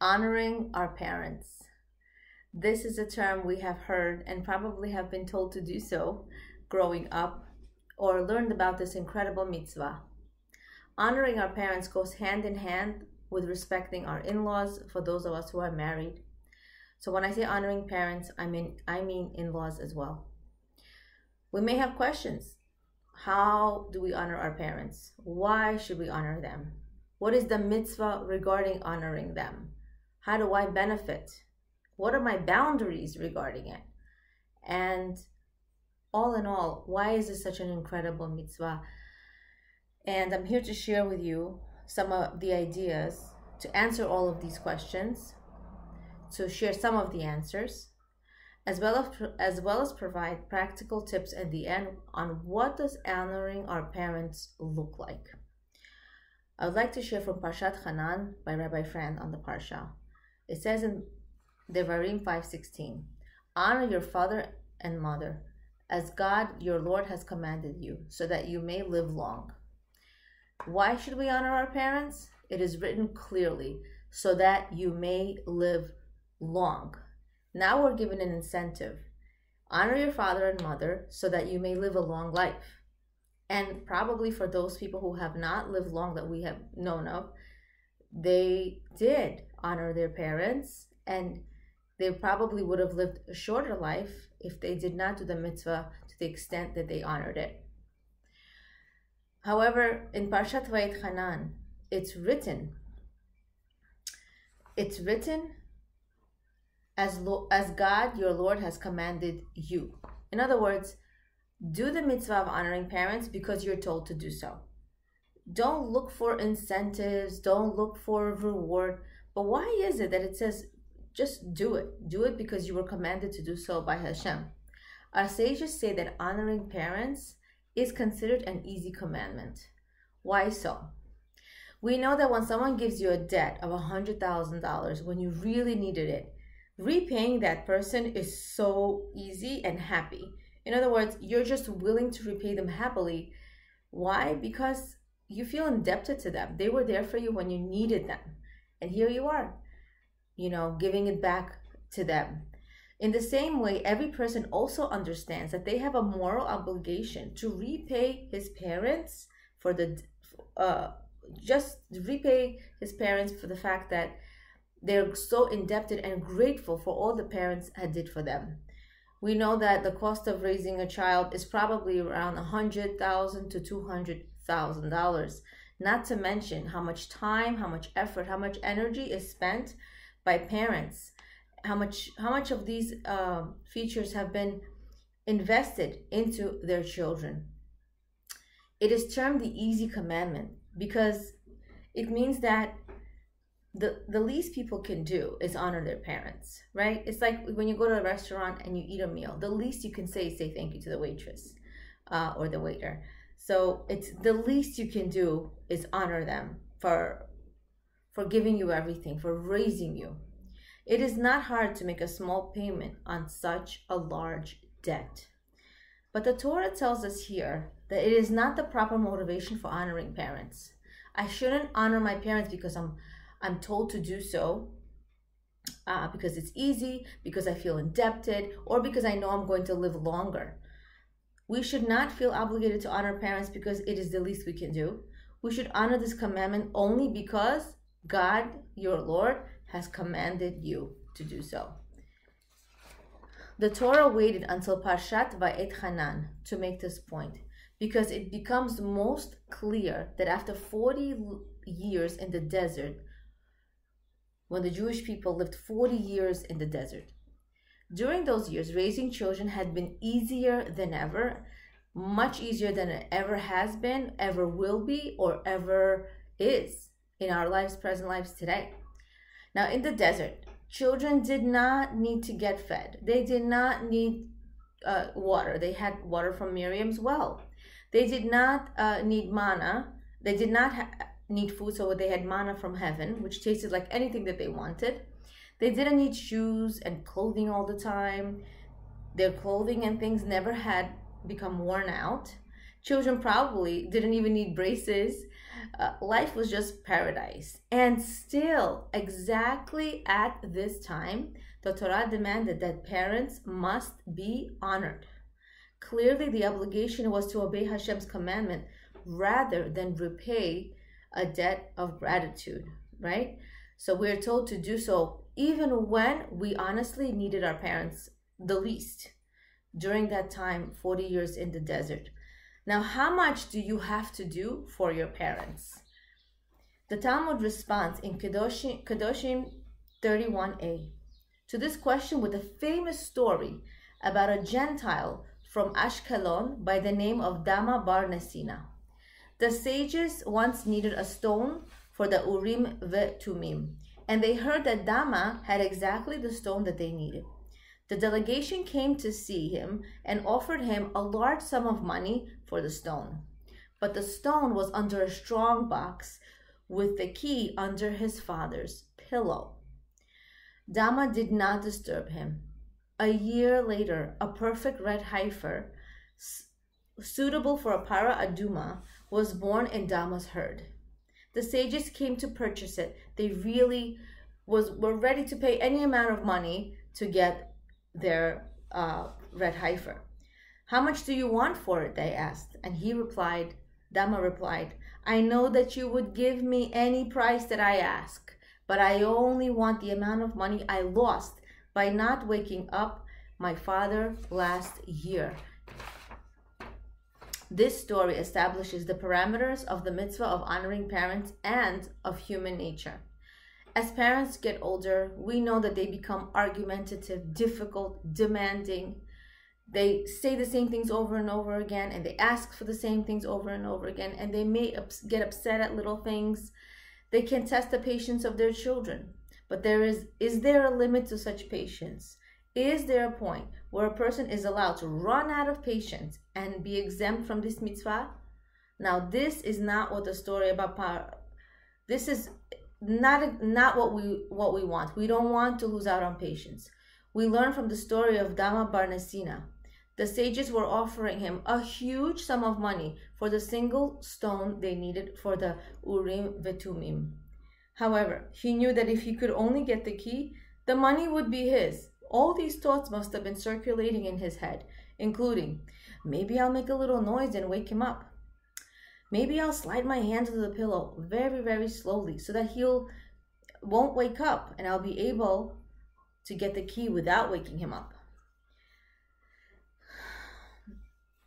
Honoring our parents. This is a term we have heard and probably have been told to do so growing up or learned about this incredible mitzvah. Honoring our parents goes hand in hand with respecting our in-laws for those of us who are married. So when I say honoring parents, I mean in-laws as well. We may have questions. How do we honor our parents? Why should we honor them? What is the mitzvah regarding honoring them? How do I benefit? What are my boundaries regarding it? And all in all, why is this such an incredible mitzvah? And I'm here to share with you some of the ideas to answer all of these questions, to share some of the answers, as well as provide practical tips at the end on what does honoring our parents look like. I would like to share from Parshat Hanan by Rabbi Fran on the Parsha. It says in Devarim 5:16, honor your father and mother as God your Lord has commanded you, so that you may live long. Why should we honor our parents? It is written clearly, so that you may live long. Now we're given an incentive. Honor your father and mother so that you may live a long life. And probably for those people who have not lived long that we have known of, they did honor their parents, and they probably would have lived a shorter life if they did not do the mitzvah to the extent that they honored it. However, in Parshat Vayetchanan, it's written as God your Lord has commanded you. In other words, do the mitzvah of honoring parents because you're told to do so. Don't look for incentives, don't look for reward. But why is it that it says just do it? Do it because you were commanded to do so by Hashem. Our sages say that honoring parents is considered an easy commandment. Why so? We know that when someone gives you a debt of $100,000 when you really needed it, repaying that person is so easy and happy. In other words, you're just willing to repay them happily. Why? Because you feel indebted to them. They were there for you when you needed them. And here you are, giving it back to them. In the same way, every person also understands that they have a moral obligation to repay his parents for the fact that they're so indebted and grateful for all the parents had did for them. We know that the cost of raising a child is probably around $100,000 to $200,000. Not to mention how much time, how much effort, how much energy is spent by parents. How much of these features have been invested into their children. It is termed the easy commandment because it means that the least people can do is honor their parents, right? It's like when you go to a restaurant and you eat a meal, the least you can say is say thank you to the waitress or the waiter. So it's the least you can do is honor them for giving you everything, for raising you. It is not hard to make a small payment on such a large debt. But the Torah tells us here that it is not the proper motivation for honoring parents. I shouldn't honor my parents because I'm told to do so, because it's easy, because I feel indebted, or because I know I'm going to live longer. We should not feel obligated to honor parents because it is the least we can do. We should honor this commandment only because God, your Lord, has commanded you to do so. The Torah waited until Parshat Vayetchanan to make this point because it becomes most clear that after 40 years in the desert, when the Jewish people lived 40 years in the desert, during those years, raising children had been easier than ever, much easier than it ever has been, ever will be, or ever is in our lives, present lives today. Now, in the desert, children did not need to get fed. They did not need water. They had water from Miriam's well. They did not need manna. They did not need food, so they had manna from heaven, which tasted like anything that they wanted. They didn't need shoes and clothing all the time. Their clothing and things never had become worn out. Children probably didn't even need braces. Life was just paradise. And still, exactly at this time, the Torah demanded that parents must be honored. Clearly, the obligation was to obey Hashem's commandment rather than repay a debt of gratitude, right? So we're told to do so even when we honestly needed our parents the least during that time, 40 years in the desert. Now, how much do you have to do for your parents? The Talmud responds in Kedoshim 31a to this question with a famous story about a Gentile from Ashkelon by the name of Dama bar Nesina. The sages once needed a stone for the Urim ve'Tumim, and they heard that Dama had exactly the stone that they needed. The delegation came to see him and offered him a large sum of money for the stone. But the stone was under a strong box with the key under his father's pillow. Dama did not disturb him. A year later, a perfect red heifer, suitable for a para aduma, was born in Dama's herd. The sages came to purchase it. They really were ready to pay any amount of money to get their red heifer. How much do you want for it? They asked. And Dama replied, I know that you would give me any price that I ask, but I only want the amount of money I lost by not waking up my father last year. This story establishes the parameters of the mitzvah of honoring parents and of human nature. As parents get older, we know that they become argumentative, difficult, demanding. They say the same things over and over again, and they ask for the same things over and over again, and they may get upset at little things. They can test the patience of their children. But is there a limit to such patience? Is there a point where a person is allowed to run out of patience and be exempt from this mitzvah? Now, this is not what the story about this is not what we want. We don't want to lose out on patience. We learn from the story of Dama bar Nesina. The sages were offering him a huge sum of money for the single stone they needed for the Urim ve'Tumim. However, he knew that if he could only get the key, the money would be his. All these thoughts must have been circulating in his head, including, maybe I'll make a little noise and wake him up. Maybe I'll slide my hand under the pillow very, very slowly so that won't wake up and I'll be able to get the key without waking him up.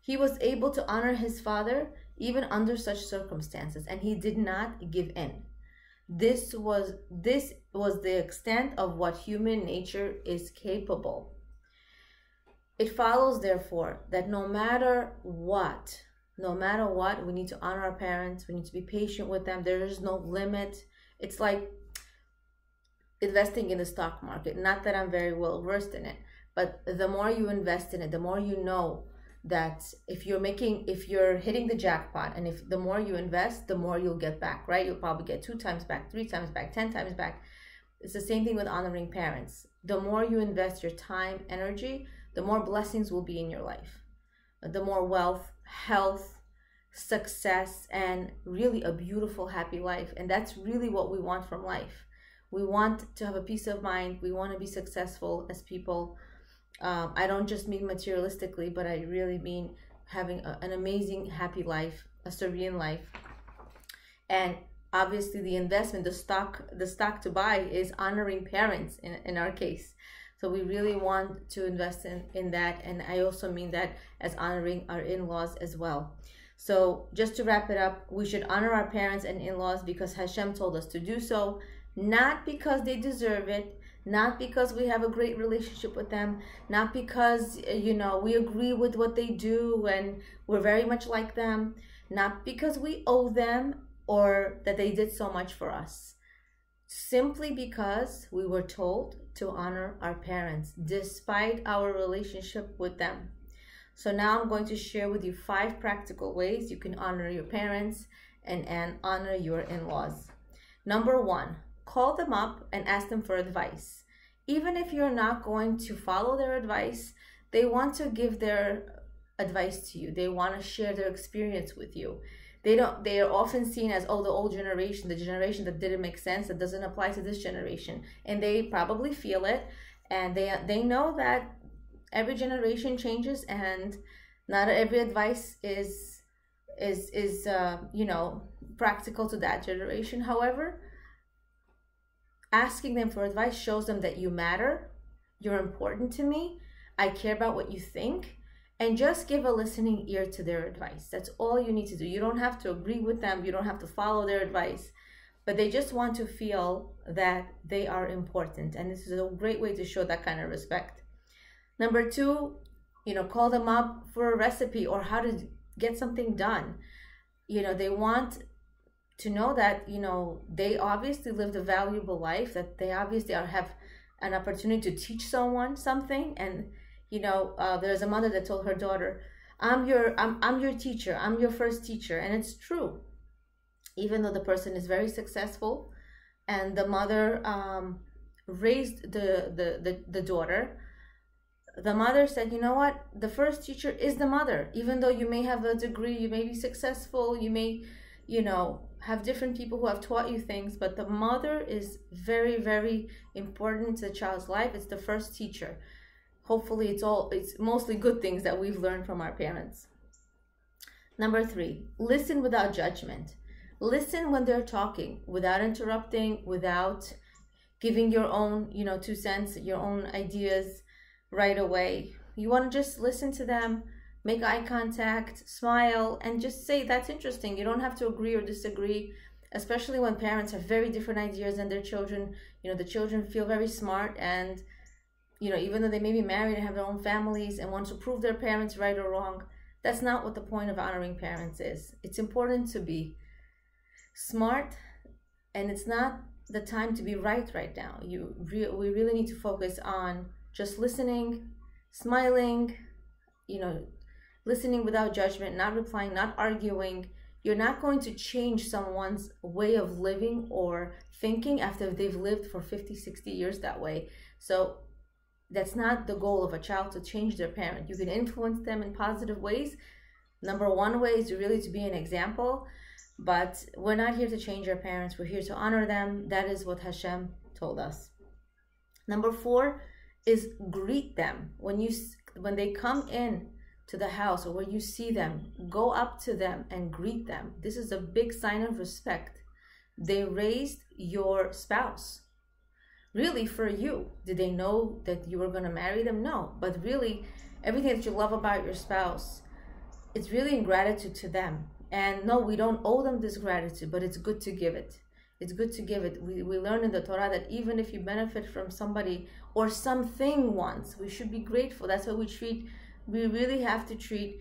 He was able to honor his father even under such circumstances, and he did not give in. This was the extent of what human nature is capable. It follows, therefore, that no matter what, we need to honor our parents. We need to be patient with them. There is no limit. It's like investing in the stock market. Not that I'm very well versed in it, but the more you invest in it, the more you know that if you're hitting the jackpot, and if the more you invest, the more you'll get back, right? You'll probably get 2 times back, 3 times back, 10 times back. It's the same thing with honoring parents. The more you invest your time, energy, the more blessings will be in your life. The more wealth, health, success, and really a beautiful, happy life. And that's really what we want from life. We want to have a peace of mind. We want to be successful as people. I don't just mean materialistically, but I really mean having an amazing, happy life, a serene life. And obviously the investment, the stock to buy is honoring parents in our case. So we really want to invest in that. And I also mean that as honoring our in-laws as well. So just to wrap it up, we should honor our parents and in-laws because Hashem told us to do so, not because they deserve it, not because we have a great relationship with them, not because, we agree with what they do and we're very much like them, not because we owe them or that they did so much for us. Simply because we were told to honor our parents despite our relationship with them. So now I'm going to share with you 5 practical ways you can honor your parents and honor your in-laws. Number 1, call them up and ask them for advice. Even if you're not going to follow their advice, they want to give their advice to you. They want to share their experience with you. They are often seen as, oh, the old generation, the generation that didn't make sense, that doesn't apply to this generation. And they probably feel it, and they know that every generation changes, and not every advice is practical to that generation. However, asking them for advice shows them that you matter, you're important to me, I care about what you think, and just give a listening ear to their advice. That's all you need to do. You don't have to agree with them, you don't have to follow their advice, but they just want to feel that they are important, and this is a great way to show that kind of respect. Number 2, call them up for a recipe or how to get something done. They want to know that, they obviously lived a valuable life, that they obviously have an opportunity to teach someone something. And, there's a mother that told her daughter, I'm your teacher, I'm your first teacher. And it's true. Even though the person is very successful and the mother raised the daughter, the mother said, you know what? The first teacher is the mother. Even though you may have a degree, you may be successful, you may, have different people who have taught you things, but the mother is very, very important to the child's life. It's the first teacher. Hopefully it's mostly good things that we've learned from our parents. Number 3, listen without judgment. Listen when they're talking, without interrupting, without giving your own, 2 cents, your own ideas right away. You want to just listen to them, make eye contact, smile, and just say, that's interesting. You don't have to agree or disagree, especially when parents have very different ideas than their children. The children feel very smart, and, even though they may be married and have their own families and want to prove their parents right or wrong, that's not what the point of honoring parents is. It's important to be smart, and it's not the time to be right now. We really need to focus on just listening, smiling, listening without judgment, not replying, not arguing. You're not going to change someone's way of living or thinking after they've lived for 50, 60 years that way. So that's not the goal of a child, to change their parent. You can influence them in positive ways. Number 1 way is really to be an example, but we're not here to change our parents. We're here to honor them. That is what Hashem told us. Number 4 is greet them. When they come in to the house, or when you see them, go up to them and greet them. This is a big sign of respect. They raised your spouse. Really, for you. Did they know that you were going to marry them? No. But really, everything that you love about your spouse, it's really in gratitude to them. And no, we don't owe them this gratitude, but it's good to give it. It's good to give it. We learn in the Torah that even if you benefit from somebody or something once, we should be grateful. That's how we really have to treat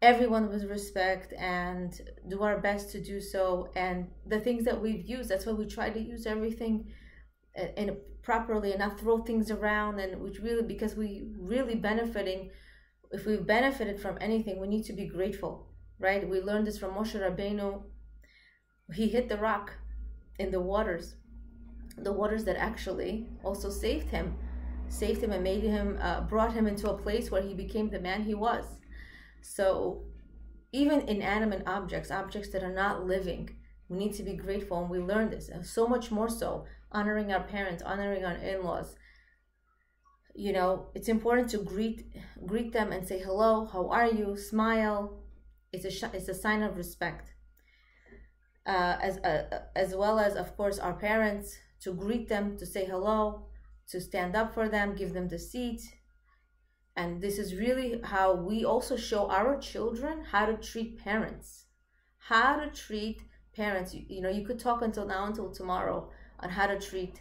everyone with respect and do our best to do so. And the things that we've used, that's why we try to use everything properly and not throw things around. And because we really benefiting, if we've benefited from anything, we need to be grateful, right? We learned this from Moshe Rabbeinu. He hit the rock in the waters that actually also saved him and made him, brought him into a place where he became the man he was. So even inanimate objects that are not living, we need to be grateful, and we learn this, and so much more so, honoring our parents, honoring our in-laws. It's important to greet them and say hello, how are you, smile. It's a sign of respect. As well as, of course, our parents, to greet them, to say hello, to stand up for them, give them the seat. And this is really how we also show our children how to treat parents. You could talk until tomorrow on how to treat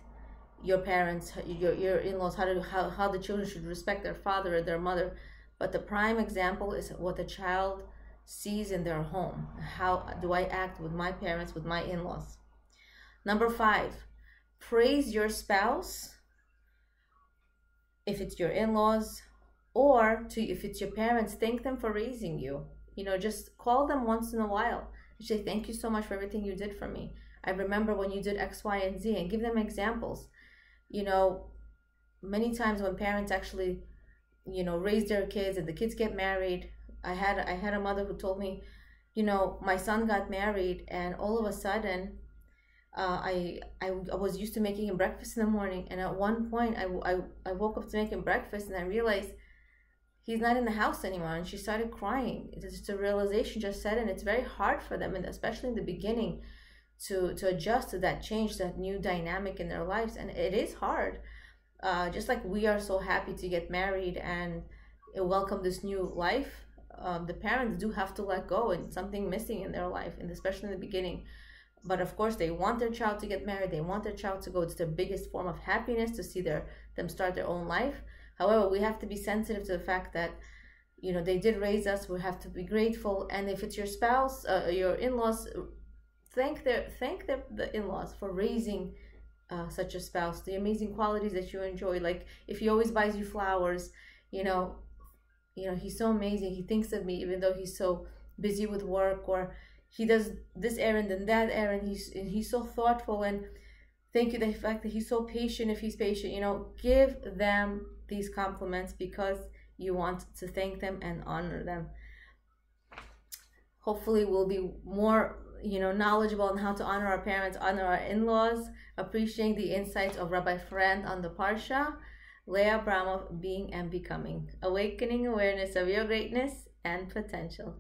your parents, your in-laws, how the children should respect their father or their mother. But the prime example is what the child sees in their home. How do I act with my parents, with my in-laws? Number 5, praise your spouse if it's your in-laws, or if it's your parents, thank them for raising you. Just call them once in a while and say, thank you so much for everything you did for me. I remember when you did X, Y, and Z, and give them examples. Many times when parents actually, raise their kids and the kids get married, I had a mother who told me, you know, my son got married, and all of a sudden, I was used to making him breakfast in the morning, and at one point I woke up to make him breakfast, and I realized he's not in the house anymore, and she started crying. It's just a realization just set in. It's very hard for them, and especially in the beginning, to adjust to that change, that new dynamic in their lives, and it is hard. Just like we are so happy to get married and welcome this new life, the parents do have to let go, and something missing in their life, and especially in the beginning. But of course, they want their child to get married. They want their child to go. It's their biggest form of happiness to see them start their own life. However, we have to be sensitive to the fact that, you know, they did raise us. We have to be grateful. And if it's your spouse, your in-laws, thank the in-laws for raising such a spouse. The amazing qualities that you enjoy. Like if he always buys you flowers, you know, he's so amazing. He thinks of me even though he's so busy with work, or he does this errand and that errand. He's so thoughtful, and thank you the fact that he's so patient. If he's patient, you know, give them these compliments because you want to thank them and honor them. Hopefully we'll be more, you know, knowledgeable on how to honor our parents, honor our in-laws, appreciating the insights of Rabbi Friend on the Parsha. Leah Abramov, Being and Becoming, awakening awareness of your greatness and potential.